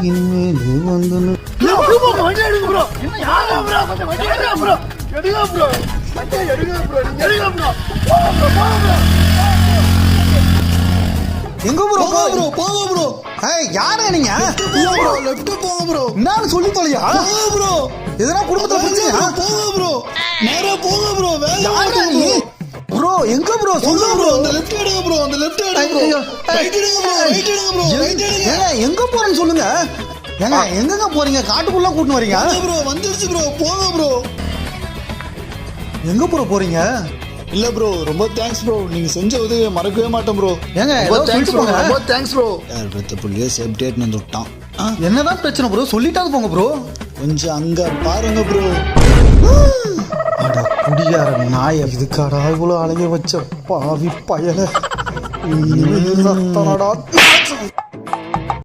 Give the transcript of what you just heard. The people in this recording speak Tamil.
இனிமேல் வந்து எங்க ப்ரோ போங்க ப்ரோ. யாருங்க நீங்க? லெஃப்ட் போங்க ப்ரோ. நான் சொல்லி தொலையா ப்ரோ. எதனா குடும்பத்துல பிரச்சனையா? போங்க ப்ரோ. நேரா போங்க ப்ரோ. வேலை ப்ரோ. எங்க ப்ரோ? சொல்லுங்க ப்ரோ. அந்த லெஃப்ட் எடுங்க ப்ரோ. அந்த லெஃப்ட் எடுங்க ப்ரோ. ரைட் எடுங்க ப்ரோ. ரைட் எடுங்க ப்ரோ. ரைட் எடுங்க. எங்க போறேன்னு சொல்லுங்க. ஏங்க எங்கங்க போறீங்க? காட்டுக்குள்ள கூட்டிட்டு வரீங்க ப்ரோ. வந்துருச்சு ப்ரோ. போங்க ப்ரோ. எங்க ப்ரோ போறீங்க? இல்ல ப்ரோ, ரொம்ப தேங்க்ஸ் ப்ரோ. நீங்க செஞ்ச உதவியை மறக்கவே மாட்டேன் ப்ரோ. ஏங்க தேங்க்ஸ் ப்ரோ. ரொம்ப தேங்க்ஸ் ப்ரோ. யார் பெத்த புள்ளியே சேஃப்டியா வந்து விட்டான். என்னதான் பிரச்சனை ப்ரோ? சொல்லிட்டாது போங்க ப்ரோ. கொஞ்சம் அங்க பாருங்க ப்ரோ. அட குடியார நாய, இதுக்காடா இவ்வளவு அலைய வச்ச பாவி பயல.